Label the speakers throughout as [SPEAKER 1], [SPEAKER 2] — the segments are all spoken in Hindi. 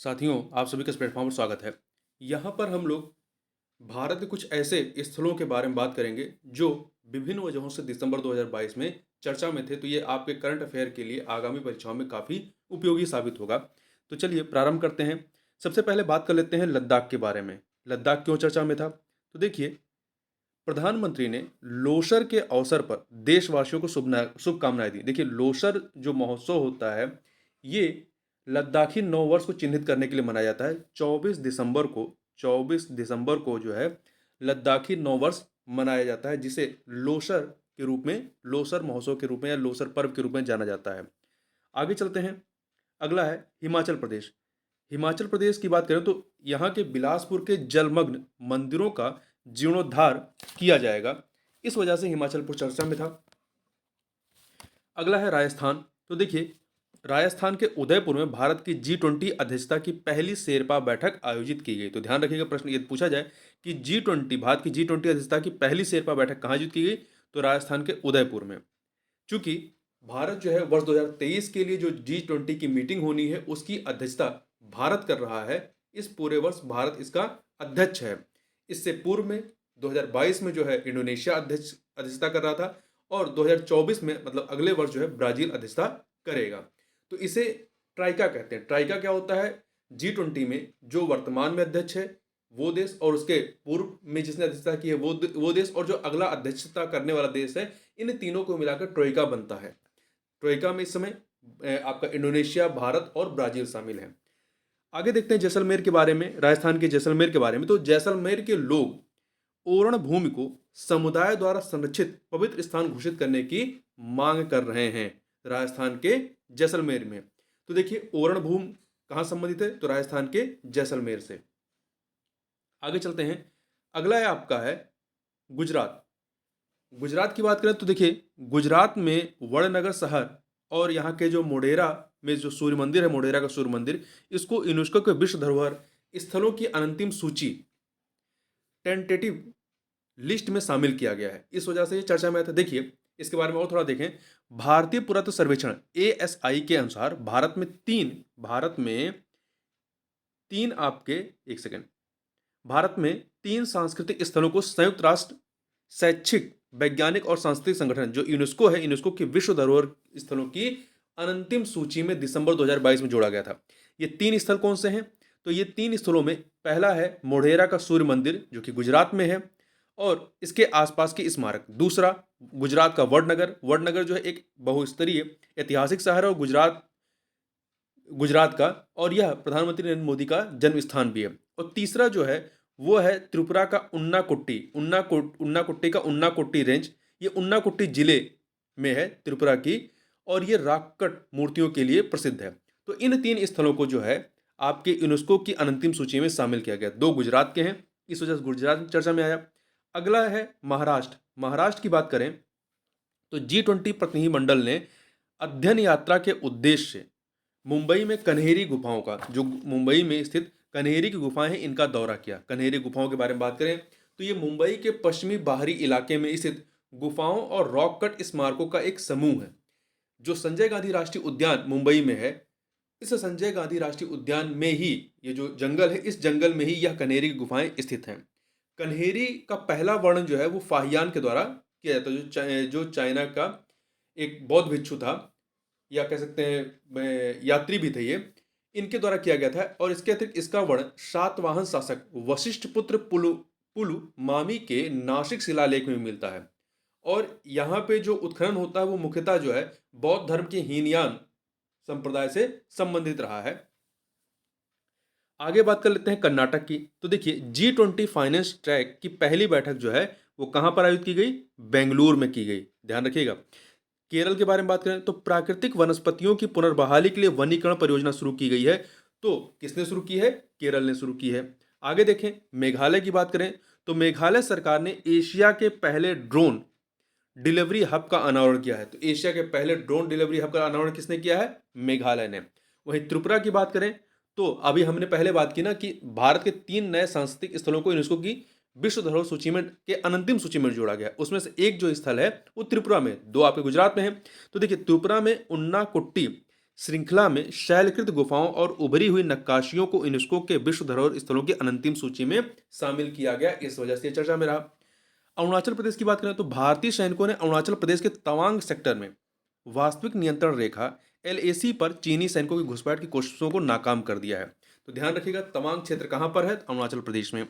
[SPEAKER 1] साथियों, आप सभी का इस प्लेटफॉर्म पर स्वागत है। यहाँ पर हम लोग भारत के कुछ ऐसे स्थलों के बारे में बात करेंगे जो विभिन्न वजहों से दिसंबर 2022 में चर्चा में थे। तो ये आपके करंट अफेयर के लिए आगामी परीक्षाओं में काफ़ी उपयोगी साबित होगा। तो चलिए प्रारंभ करते हैं। सबसे पहले बात कर लेते हैं लद्दाख के बारे में। लद्दाख क्यों चर्चा में था? तो देखिए, प्रधानमंत्री ने लोसर के अवसर पर देशवासियों को शुभकामनाएं दी। देखिए, लोसर जो महोत्सव होता है, ये लद्दाखी नव वर्ष को चिन्हित करने के लिए मनाया जाता है। 24 दिसंबर को जो है लद्दाखी नव वर्ष मनाया जाता है, जिसे लोसर के रूप में, लोसर महोत्सव के रूप में या लोसर पर्व के रूप में जाना जाता है। आगे चलते हैं। अगला है हिमाचल प्रदेश। हिमाचल प्रदेश की बात करें तो यहाँ के बिलासपुर के जलमग्न मंदिरों का जीर्णोद्धार किया जाएगा। इस वजह से हिमाचलपुर चर्चा में था। अगला है राजस्थान। तो देखिए, राजस्थान के उदयपुर में भारत की G20 अध्यक्षता की पहली शेरपा बैठक आयोजित की गई। तो ध्यान रखिएगा, प्रश्न ये पूछा जाए कि G20, भारत की G20 अध्यक्षता की पहली शेरपा बैठक कहाँ आयोजित की गई? तो राजस्थान के उदयपुर में। चूंकि भारत जो है वर्ष 2023 के लिए जो G20 की मीटिंग होनी है, उसकी अध्यक्षता भारत कर रहा है। इस पूरे वर्ष भारत इसका अध्यक्ष है। इससे पूर्व में 2022 में जो है इंडोनेशिया अध्यक्षता कर रहा था, और 2024 में मतलब अगले वर्ष जो है ब्राजील अध्यक्षता करेगा। तो इसे ट्राइका कहते हैं। ट्राइका क्या होता है? G20 में जो वर्तमान में अध्यक्ष है वो देश, और उसके पूर्व में जिसने अध्यक्षता की है वो देश, और जो अगला अध्यक्षता करने वाला देश है, इन तीनों को मिलाकर ट्रोइका बनता है। ट्रोइका में इस समय आपका इंडोनेशिया, भारत और ब्राजील शामिल है। आगे देखते हैं जैसलमेर के बारे में, राजस्थान के जैसलमेर के बारे में। तो जैसलमेर के लोग ओरण भूमि को समुदाय द्वारा संरक्षित पवित्र स्थान घोषित करने की मांग कर रहे हैं, राजस्थान के जैसलमेर में। तो देखिए, ओरण भूमि कहाँ संबंधित है? तो राजस्थान के जैसलमेर से। आगे चलते हैं। अगला है आपका है गुजरात। गुजरात की बात करें तो देखिए, गुजरात में वडनगर शहर और यहाँ के जो मोढेरा में जो सूर्य मंदिर है, मोढेरा का सूर्य मंदिर, इसको यूनेस्को के विश्व धरोहर स्थलों की अंतिम सूची, टेंटेटिव लिस्ट में शामिल किया गया है। इस वजह से ये चर्चा में आया था। देखिए, इसके बारे में और थोड़ा देखें। भारतीय पुरातत्व सर्वेक्षण ASI के अनुसार भारत में तीन सांस्कृतिक स्थलों को संयुक्त राष्ट्र शैक्षिक, वैज्ञानिक और सांस्कृतिक संगठन जो यूनेस्को है, यूनेस्को की विश्व धरोहर स्थलों की अंतिम सूची में दिसंबर 2022 में जोड़ा गया था। ये तीन स्थल कौन से हैं? तो ये तीन स्थलों में पहला है मोढेरा का सूर्य मंदिर जो कि गुजरात में है और इसके आसपास के स्मारक। दूसरा गुजरात का वडनगर जो है एक बहुस्तरीय ऐतिहासिक शहर है और गुजरात का, और यह प्रधानमंत्री नरेंद्र मोदी का जन्म स्थान भी है। और तीसरा जो है वो है त्रिपुरा का उन्नाकुट्टी का उन्नाकुट्टी रेंज। ये उन्नाकुट्टी जिले में है त्रिपुरा की, और ये रॉककट मूर्तियों के लिए प्रसिद्ध है। तो इन तीन स्थलों को जो है आपके यूनेस्को की अंतिम सूची में शामिल किया गया। दो गुजरात के हैं, इस वजह से गुजरात चर्चा में आया। अगला है महाराष्ट्र। महाराष्ट्र की बात करें तो G20 प्रतिनिधिमंडल ने अध्ययन यात्रा के उद्देश्य से मुंबई में कन्हेरी गुफाओं का, जो मुंबई में स्थित कन्हेरी की गुफाएं हैं, इनका दौरा किया। कन्हेरी गुफाओं के बारे में बात करें तो ये मुंबई के पश्चिमी बाहरी इलाके में स्थित गुफाओं और रॉक कट स्मारकों का एक समूह है जो संजय गांधी राष्ट्रीय उद्यान मुंबई में है। इस संजय गांधी राष्ट्रीय उद्यान में ही ये जो जंगल है, इस जंगल में ही यह कन्हेरी की गुफाएं स्थित हैं। कन्हेरी का पहला वर्णन जो है वो फाहियान के द्वारा किया जाता है, जो चाइना का एक बौद्ध भिक्षु था, या कह सकते हैं यात्री भी थे, ये इनके द्वारा किया गया था। और इसके अतिरिक्त इसका वर्णन सातवाहन शासक वशिष्ठ पुत्र पुलु मामी के नासिक शिलालेख में मिलता है। और यहाँ पे जो उत्खनन होता है वो मुख्यतः जो है बौद्ध धर्म के हीनयान संप्रदाय से संबंधित रहा है। आगे बात कर लेते हैं कर्नाटक की। तो देखिए, G20 फाइनेंस ट्रैक की पहली बैठक जो है वो कहां पर आयोजित की गई? बेंगलुरु में की गई। ध्यान रखिएगा। केरल के बारे में बात करें तो प्राकृतिक वनस्पतियों की पुनर्बहाली के लिए वनीकरण परियोजना शुरू की गई है। तो किसने शुरू की है? केरल ने शुरू की है। आगे देखें, मेघालय की बात करें तो मेघालय सरकार ने एशिया के पहले ड्रोन डिलीवरी हब का अनावरण किया है। तो एशिया के पहले ड्रोन डिलीवरी हब का अनावरण किसने किया है? मेघालय ने। वहीं त्रिपुरा की बात करें तो अभी हमने पहले बात की ना कि भारत के तीन नए सांस्कृतिक स्थलों को यूनेस्को की विश्व धरोहर सूची में के अंतिम सूची में जोड़ा गया। उसमें से एक जो स्थल है वो त्रिपुरा में, दो आपके गुजरात में है। तो देखिए, त्रिपुरा में उन्नाकुट्टी श्रृंखला में शैलकृत गुफाओं और उभरी हुई नक्काशियों को यूनेस्को के विश्व धरोहर स्थलों की अनंतिम सूची में शामिल किया गया। इस वजह से चर्चा में रहा। अरुणाचल प्रदेश की बात करें तो भारतीय सैनिकों ने अरुणाचल प्रदेश के तवांग सेक्टर में वास्तविक नियंत्रण रेखा एलएसी पर चीनी सैनिकों की घुसपैठ की कोशिशों को नाकाम कर दिया है। तो ध्यान रखिएगा, तवांग क्षेत्र कहां पर है? अरुणाचल प्रदेश में।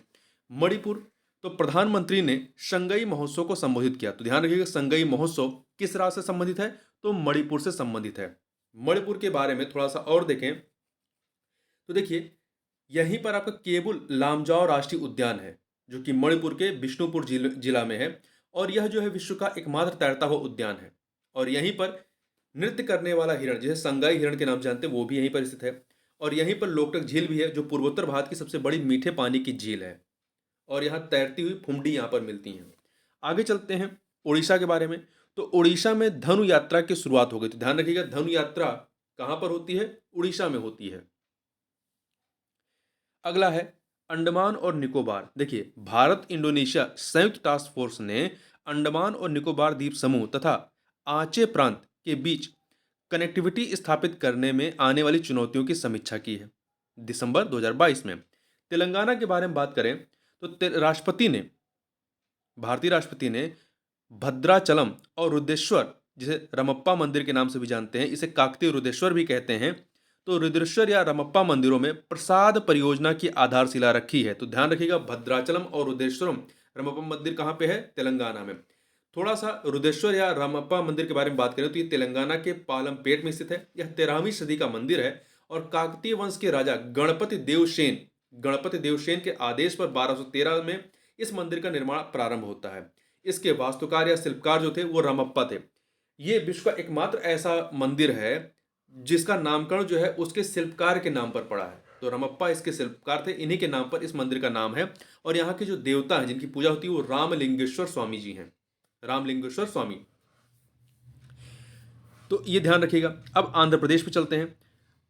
[SPEAKER 1] मणिपुर, तो प्रधानमंत्री ने संगई महोत्सव को संबोधित किया। तो ध्यान रखिएगा, संगई महोत्सव किस राज्य से संबंधित है? तो मणिपुर से संबंधित है। मणिपुर के बारे में थोड़ा सा और देखें तो देखिए, यहीं पर आपका केबुल लामजाओ राष्ट्रीय उद्यान है, जो कि मणिपुर के बिष्णुपुर जिला में है। और यह जो है विश्व का एकमात्र तैरता हुआ उद्यान है। और यहीं पर नृत्य करने वाला हिरण, जिसे संगाई हिरण के नाम जानते हैं, वो भी यहीं पर स्थित है। और यहीं पर लोकटक झील भी है, जो पूर्वोत्तर भारत की सबसे बड़ी मीठे पानी की झील है। और यहाँ तैरती हुई फुमडी यहाँ पर मिलती हैं। आगे चलते हैं उड़ीसा के बारे में। तो उड़ीसा में धनु यात्रा की शुरुआत हो गई। तो ध्यान रखिएगा, धनु यात्रा कहां पर होती है? उड़ीसा में होती है। अगला है अंडमान और निकोबार। देखिए, भारत इंडोनेशिया संयुक्त टास्क फोर्स ने अंडमान और निकोबार द्वीप समूह तथा आचे प्रांत के बीच कनेक्टिविटी स्थापित करने में आने वाली चुनौतियों की समीक्षा की है दिसंबर 2022 में। तेलंगाना के बारे में बात करें तो भारतीय राष्ट्रपति ने भद्राचलम और रुद्रेश्वर, जिसे रमप्पा मंदिर के नाम से भी जानते हैं, इसे काकतीय रुद्रेश्वर भी कहते हैं, तो रुद्रेश्वर या रमप्पा मंदिरों में प्रसाद परियोजना की आधारशिला रखी है। तो ध्यान रखिएगा, भद्राचलम और रुद्रेश्वरम रमप्पा मंदिर कहाँ पे है? तेलंगाना में। थोड़ा सा रुद्रेश्वर या रमप्पा मंदिर के बारे में बात करें तो ये तेलंगाना के पालमपेट में स्थित है। यह 13वीं सदी का मंदिर है और काकतीय वंश के राजा गणपति देवसेन के आदेश पर 1213 में इस मंदिर का निर्माण प्रारंभ होता है। इसके वास्तुकार या शिल्पकार जो थे वो रमप्पा थे। ये विश्व का एकमात्र ऐसा मंदिर है जिसका नामकरण जो है उसके शिल्पकार के नाम पर पड़ा है। तो रमप्पा इसके शिल्पकार थे, इन्हीं के नाम पर इस मंदिर का नाम है। और यहाँ के जो देवता हैं जिनकी पूजा होती है वो रामलिंगेश्वर स्वामी जी हैं, रामलिंगेश्वर स्वामी। तो ये ध्यान रखिएगा। अब आंध्र प्रदेश पे चलते हैं।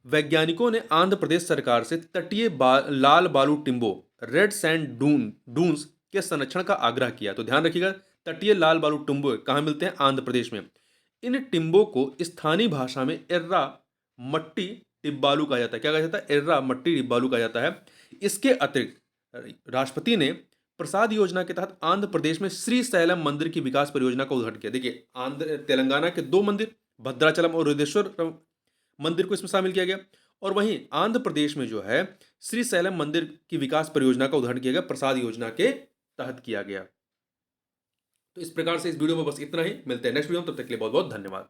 [SPEAKER 1] वैज्ञानिकों ने आंध्र प्रदेश सरकार से तटीय लाल बालू टिम्बो रेड सैंड डून्स के संरक्षण का आग्रह किया। तो ध्यान रखिएगा, तटीय लाल बालू टिम्बो कहाँ मिलते हैं? आंध्र प्रदेश में। इन टिम्बो को स्थानीय भाषा में एर्रा मट्टी टिब्बालू कहा जाता है। क्या कहा जाता है? एर्रा मट्टी टिब्बालू कहा जाता है। इसके अतिरिक्त राष्ट्रपति ने प्रसाद योजना के तहत आंध्र प्रदेश में श्री सैलम मंदिर की विकास परियोजना का उद्घाटन किया। देखिए, तेलंगाना के 2 मंदिर भद्राचलम और रुद्रेश्वर मंदिर को इसमें शामिल किया गया। और वहीं आंध्र प्रदेश में जो है श्री सैलम मंदिर की विकास परियोजना का उद्घाटन किया गया, प्रसाद योजना के तहत किया गया। तो इस प्रकार से इस वीडियो में बस इतना ही। मिलते हैं नेक्स्ट वीडियो में, तब तक के लिए बहुत बहुत धन्यवाद।